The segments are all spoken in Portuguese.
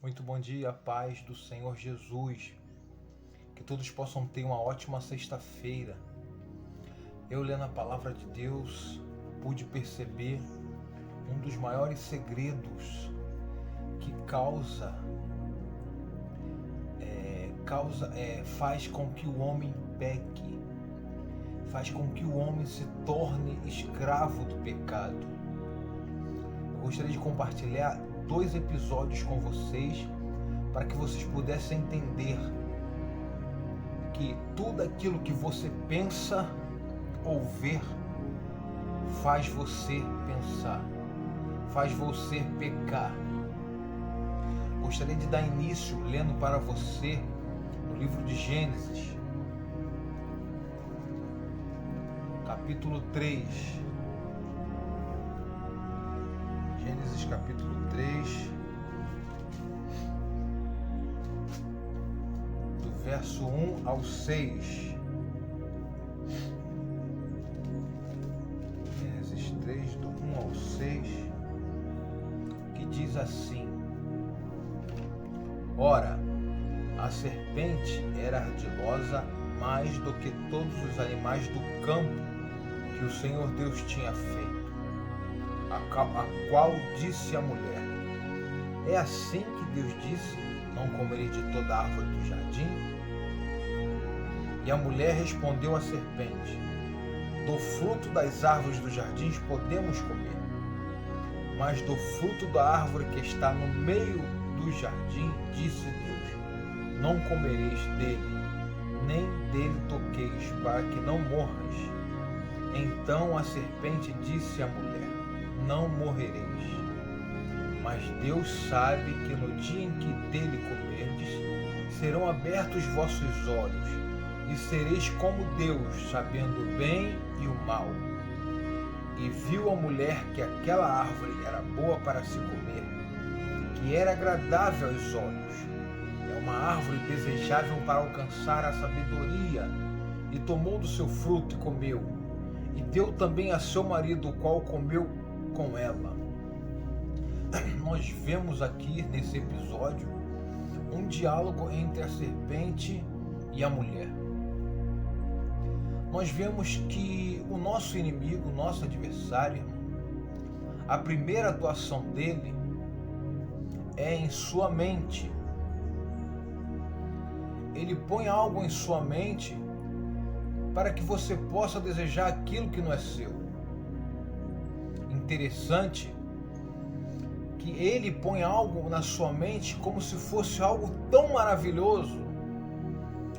Muito bom dia, paz do Senhor Jesus. Que todos possam ter uma ótima sexta-feira. Eu, lendo a palavra de Deus, pude perceber um dos maiores segredos que faz com que o homem peque, faz com que o homem se torne escravo do pecado. Eu gostaria de compartilhar 2 episódios com vocês para que vocês pudessem entender que tudo aquilo que você pensa ou ver faz você pensar, faz você pecar. Gostaria de dar início lendo para você no livro de Gênesis, capítulo 3. Gênesis capítulo 3, do verso 1 ao 6. Gênesis 3, do 1 ao 6, que diz assim: Ora, a serpente era ardilosa mais do que todos os animais do campo que o Senhor Deus tinha feito. A qual disse a mulher: É assim que Deus disse, não comereis de toda árvore do jardim? E a mulher respondeu à serpente: Do fruto das árvores dos jardins podemos comer, mas do fruto da árvore que está no meio do jardim, disse Deus, não comereis dele, nem dele toqueis, para que não morras. Então a serpente disse à mulher: Não morrereis. Mas Deus sabe que no dia em que dele comerdes, serão abertos vossos olhos, e sereis como Deus, sabendo o bem e o mal. E viu a mulher que aquela árvore era boa para se comer, que era agradável aos olhos, é uma árvore desejável para alcançar a sabedoria, e tomou do seu fruto e comeu, e deu também a seu marido, o qual comeu com ela. Nós vemos aqui nesse episódio um diálogo entre a serpente e a mulher. Nós vemos que o nosso inimigo, o nosso adversário, a primeira atuação dele é em sua mente. Ele põe algo em sua mente para que você possa desejar aquilo que não é seu. Interessante que ele põe algo na sua mente como se fosse algo tão maravilhoso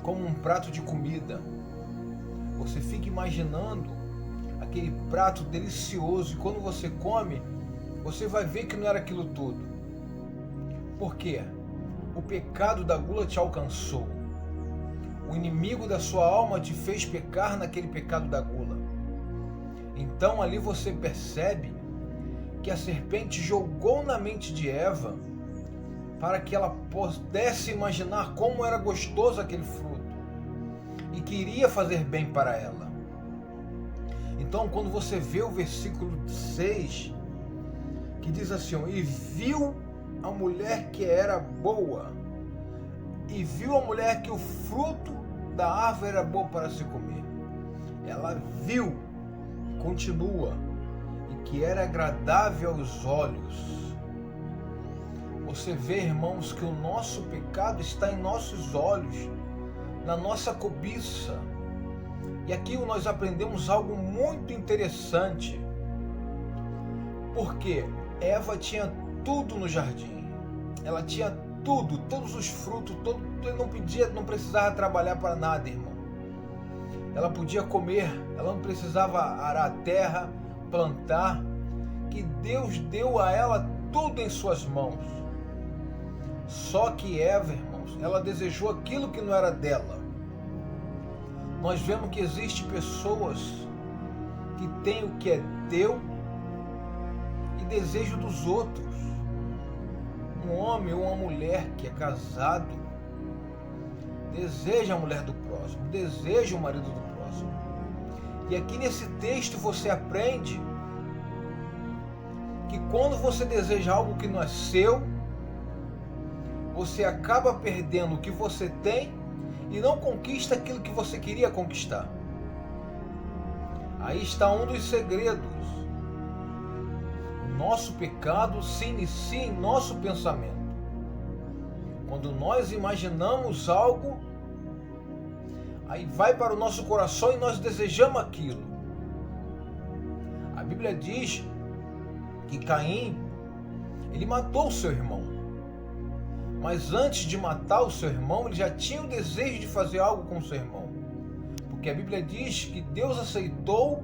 como um prato de comida. Você fica imaginando aquele prato delicioso e quando você come, você vai ver que não era aquilo tudo. Por quê? O pecado da gula te alcançou. O inimigo da sua alma te fez pecar naquele pecado da gula. Então ali você percebe que a serpente jogou na mente de Eva para que ela pudesse imaginar como era gostoso aquele fruto e queria fazer bem para ela. Então quando você vê o versículo 6, que diz assim: E viu a mulher que era boa, e viu a mulher que o fruto da árvore era bom para se comer. Ela viu, continua, e que era agradável aos olhos. Você vê, irmãos, que o nosso pecado está em nossos olhos, na nossa cobiça. E aqui nós aprendemos algo muito interessante. Porque Eva tinha tudo no jardim. Ela tinha tudo, todos os frutos, ele não precisava trabalhar para nada, irmão. Ela podia comer, ela não precisava arar a terra, plantar, que Deus deu a ela tudo em suas mãos. Só que Eva, irmãos, ela desejou aquilo que não era dela. Nós vemos que existem pessoas que têm o que é teu e desejam dos outros. Um homem ou uma mulher que é casado deseja a mulher do próximo, deseja o marido do próximo. E aqui nesse texto você aprende que quando você deseja algo que não é seu, você acaba perdendo o que você tem e não conquista aquilo que você queria conquistar. Aí está um dos segredos. O nosso pecado se inicia em nosso pensamento. Quando nós imaginamos algo, aí vai para o nosso coração e nós desejamos aquilo. A Bíblia diz que Caim, ele matou o seu irmão. Mas antes de matar o seu irmão, ele já tinha o desejo de fazer algo com o seu irmão. Porque a Bíblia diz que Deus aceitou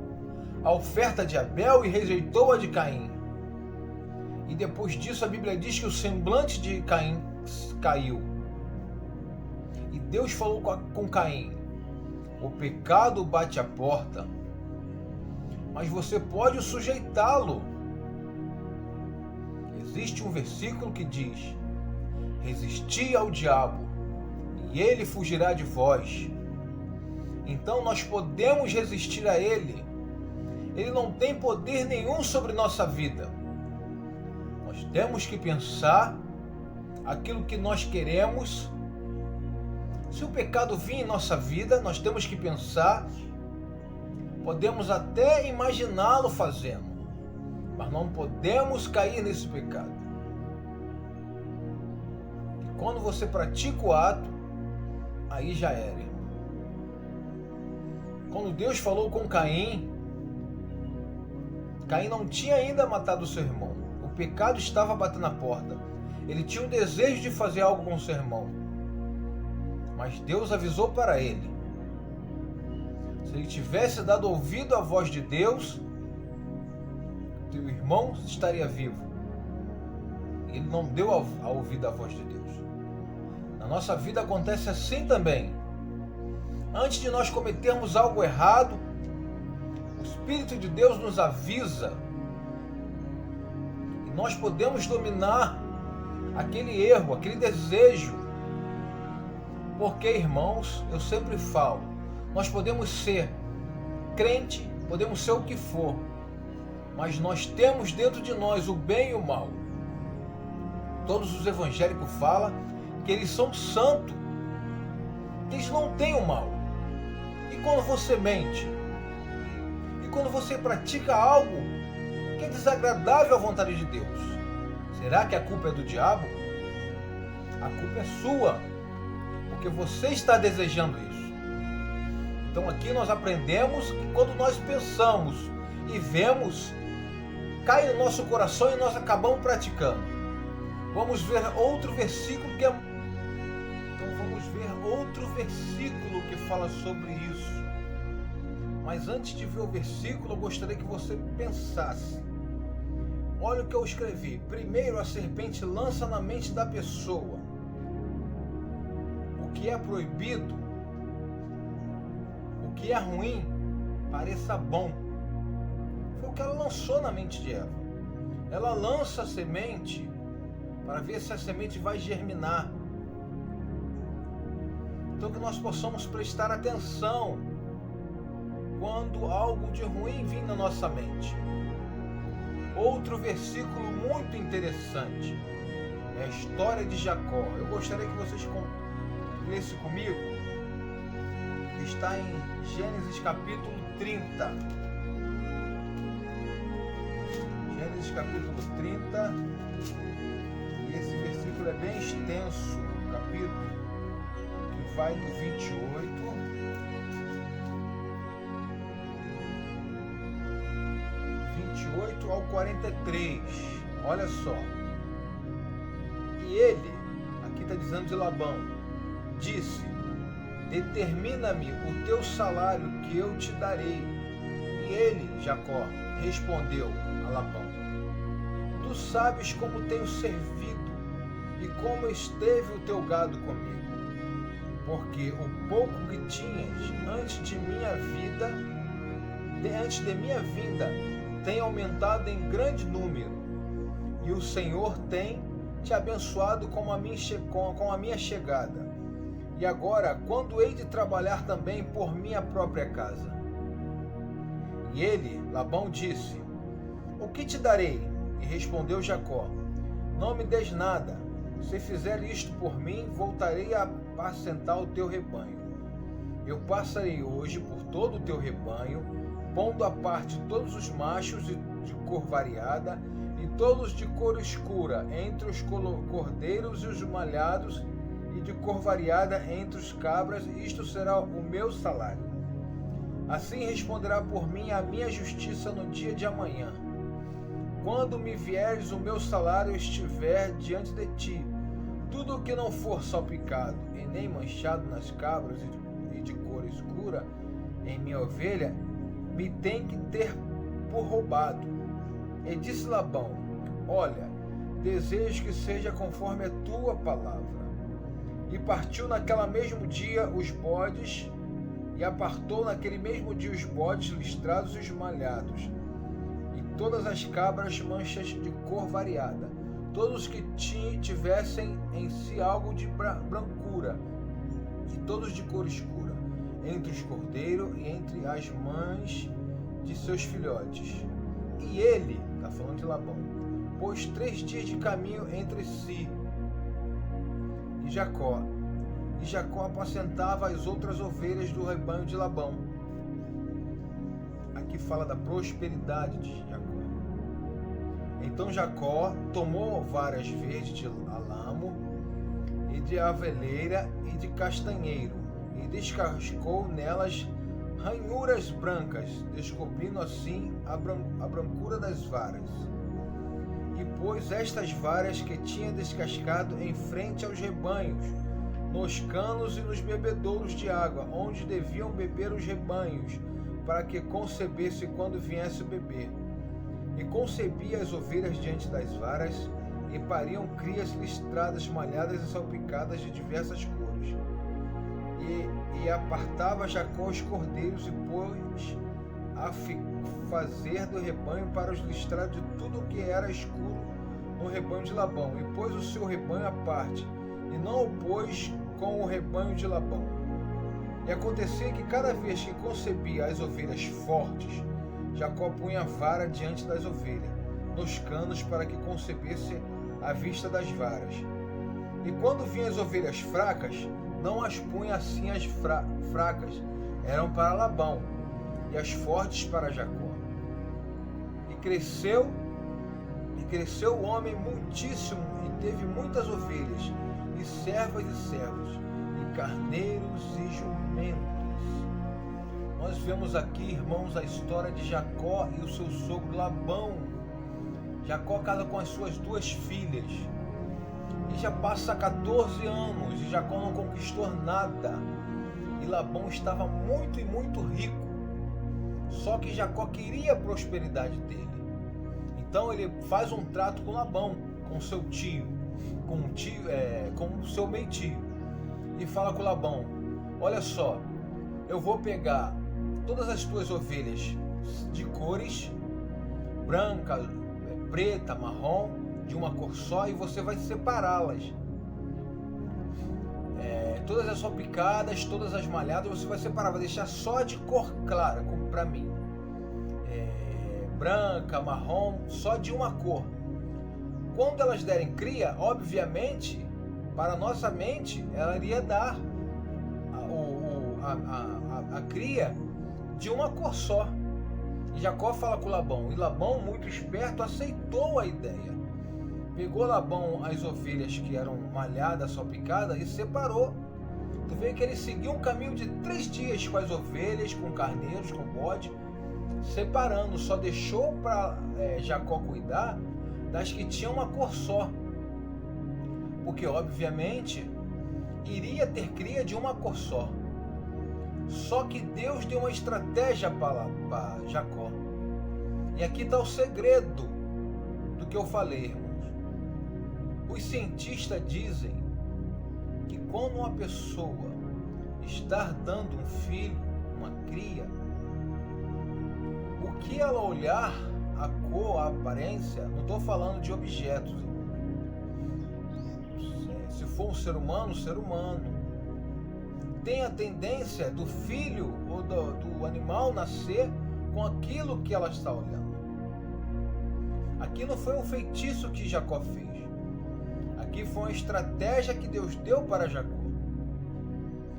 a oferta de Abel e rejeitou a de Caim. E depois disso a Bíblia diz que o semblante de Caim caiu. E Deus falou com Caim: o pecado bate à porta, mas você pode sujeitá-lo. Existe um versículo que diz: resisti ao diabo e ele fugirá de vós. Então nós podemos resistir a ele. Ele não tem poder nenhum sobre nossa vida. Nós temos que pensar aquilo que nós queremos. Se o pecado vir em nossa vida, nós temos que pensar. Podemos até imaginá-lo fazendo, mas não podemos cair nesse pecado. E quando você pratica o ato, aí já era. Quando Deus falou com Caim, Caim não tinha ainda matado o seu irmão. O pecado estava batendo na porta. Ele tinha o desejo de fazer algo com o seu irmão. Mas Deus avisou para ele. Se ele tivesse dado ouvido à voz de Deus, teu irmão estaria vivo. Ele não deu a ouvido à voz de Deus. Na nossa vida acontece assim também. Antes de nós cometermos algo errado, o Espírito de Deus nos avisa e nós podemos dominar aquele erro, aquele desejo. Porque, irmãos, eu sempre falo, nós podemos ser crente, podemos ser o que for, mas nós temos dentro de nós o bem e o mal. Todos os evangélicos falam que eles são santos, que eles não têm o mal. E quando você mente, e quando você pratica algo que é desagradável à vontade de Deus, será que a culpa é do diabo? A culpa é sua, porque você está desejando isso. Então aqui nós aprendemos que quando nós pensamos e vemos, cai no nosso coração e nós acabamos praticando. Vamos ver outro versículo que é... Então vamos ver outro versículo que fala sobre isso. Mas antes de ver o versículo, eu gostaria que você pensasse. Olha o que eu escrevi. Primeiro, a serpente lança na mente da pessoa o que é proibido, o que é ruim, pareça bom. Foi o que ela lançou na mente de Eva. Ela lança a semente para ver se a semente vai germinar. Então que nós possamos prestar atenção quando algo de ruim vir na nossa mente. Outro versículo muito interessante é a história de Jacó. Eu gostaria que vocês lessem comigo. Está em Gênesis capítulo 30. Gênesis capítulo 30. E esse versículo é bem extenso, o capítulo, que vai do 28 ao 43. Olha só. E ele, aqui está dizendo de Labão, disse: determina-me o teu salário que eu te darei. E ele, Jacó, respondeu a Labão: tu sabes como tenho servido e como esteve o teu gado comigo, porque o pouco que tinhas antes de minha vinda tem aumentado em grande número, e o Senhor tem te abençoado com a minha chegada. E agora, quando hei de trabalhar também por minha própria casa? E ele, Labão, disse: o que te darei? E respondeu Jacó: não me des nada, Se fizer isto por mim, voltarei a apacentar o teu rebanho. Eu passarei hoje por todo o teu rebanho, pondo à parte todos os machos de cor variada e todos de cor escura entre os cordeiros e os malhados, e de cor variada entre os cabras. Isto será o meu salário. Assim responderá por mim a minha justiça no dia de amanhã. Quando me vieres, o meu salário estiver diante de ti. Tudo o que não for salpicado e nem manchado nas cabras e de cor escura em minha ovelha, me tem que ter por roubado. E disse Labão: olha, desejo que seja conforme a tua palavra. E partiu naquele mesmo dia os bodes, e apartou naquele mesmo dia os bodes listrados e os malhados, e todas as cabras manchas de cor variada, todos que tivessem em si algo de brancura, e todos de cor escura, entre os cordeiros e entre as mães de seus filhotes. E ele, está falando de Labão, pôs 3 dias de caminho entre si e Jacó apacentava as outras ovelhas do rebanho de Labão. Aqui fala da prosperidade de Jacó. Então Jacó tomou varas verdes de alamo e de aveleira e de castanheiro, e descascou nelas ranhuras brancas, descobrindo assim a brancura das varas. E pôs estas varas que tinha descascado em frente aos rebanhos, nos canos e nos bebedouros de água, onde deviam beber os rebanhos, para que concebesse quando viesse beber. E concebia as ovelhas diante das varas, e pariam crias listradas, malhadas e salpicadas de diversas cores. E apartava Jacó os cordeiros, e pôs a fazer do rebanho para os listrados de tudo o que era escuro no rebanho de Labão, e pôs o seu rebanho à parte, e não o pôs com o rebanho de Labão. E acontecia que cada vez que concebia as ovelhas fortes, Jacó punha a vara diante das ovelhas, nos canos, para que concebesse à vista das varas. E quando vinha as ovelhas fracas, não as punha assim. As fracas eram para Labão, e as fortes para Jacó. E cresceu o homem muitíssimo, e teve muitas ovelhas, e servas e servos, e carneiros e jumentos. Nós vemos aqui, irmãos, a história de Jacó e o seu sogro Labão. Jacó casa com as suas 2 filhas, e já passa 14 anos, e Jacó não conquistou nada, e Labão estava muito e muito rico. Só que Jacó queria a prosperidade dele. Então ele faz um trato com Labão, com seu tio, com o seu meio-tio, e fala com Labão: olha só, eu vou pegar todas as tuas ovelhas de cores branca, preta, marrom, de uma cor só, e você vai separá-las. Todas as salpicadas, todas as malhadas, você vai separar, vai deixar só de cor clara, como para mim. Branca, marrom, só de uma cor. Quando elas derem cria, obviamente, para a nossa mente, ela iria dar a cria de uma cor só. E Jacó fala com Labão, e Labão, muito esperto, aceitou a ideia. Pegou Labão as ovelhas que eram malhadas, salpicadas, e separou. Tu vê que ele seguiu um caminho de 3 dias com as ovelhas, com carneiros, com bode, separando. Só deixou para Jacó cuidar das que tinham uma cor só, porque obviamente iria ter cria de uma cor só. Só que Deus deu uma estratégia para Jacó. E aqui está o segredo do que eu falei, irmãos. Os cientistas dizem que quando uma pessoa está dando um filho, uma cria, o que ela olhar, a cor, a aparência, não estou falando de objetos. Se for um ser humano, tem a tendência do filho ou do animal nascer com aquilo que ela está olhando. Aqui não foi um feitiço que Jacó fez. Aqui foi uma estratégia que Deus deu para Jacó.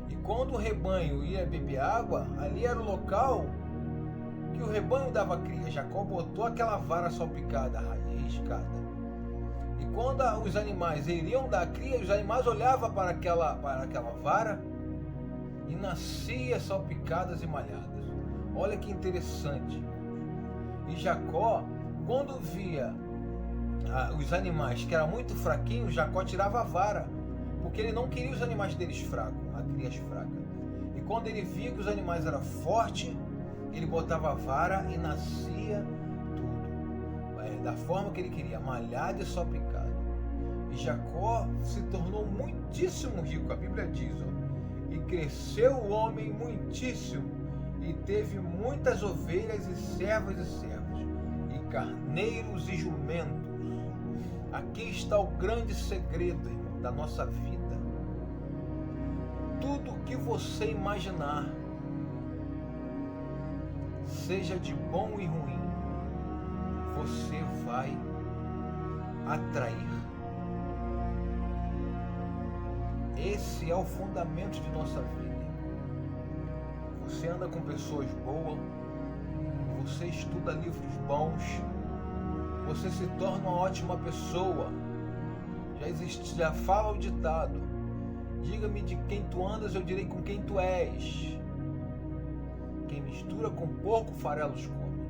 E quando o rebanho ia beber água, ali era o local que o rebanho dava cria. Jacó botou aquela vara salpicada, riscada. E quando os animais iriam dar cria, os animais olhavam para aquela vara e nascia salpicadas e malhadas. Olha que interessante. E Jacó, quando via os animais que eram muito fraquinhos, Jacó tirava a vara, porque ele não queria os animais deles fracos, a crias fracas. E quando ele via que os animais eram fortes, ele botava a vara e nascia tudo, da forma que ele queria, malhado e salpicado. E Jacó se tornou muitíssimo rico, a Bíblia diz, e cresceu o homem muitíssimo, e teve muitas ovelhas e servas e servos, e carneiros e jumentos. Aqui está o grande segredo, irmão, da nossa vida. Tudo que você imaginar, seja de bom e ruim, você vai atrair. Esse é o fundamento de nossa vida. Você anda com pessoas boas, você estuda livros bons, você se torna uma ótima pessoa. Já fala o ditado: diga-me de quem tu andas, eu direi com quem tu és. Quem mistura com porco, farelos come.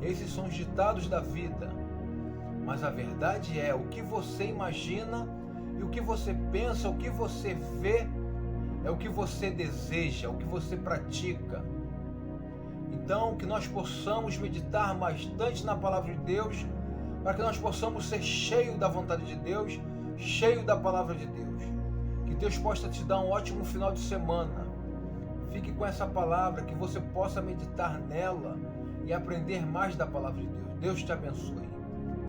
Esses são os ditados da vida. Mas a verdade é, o que você imagina e o que você pensa, o que você vê, é o que você deseja, o que você pratica. Então, que nós possamos meditar bastante na palavra de Deus, para que nós possamos ser cheios da vontade de Deus, cheio da palavra de Deus. Que Deus possa te dar um ótimo final de semana. Fique com essa palavra, que você possa meditar nela e aprender mais da palavra de Deus. Deus te abençoe.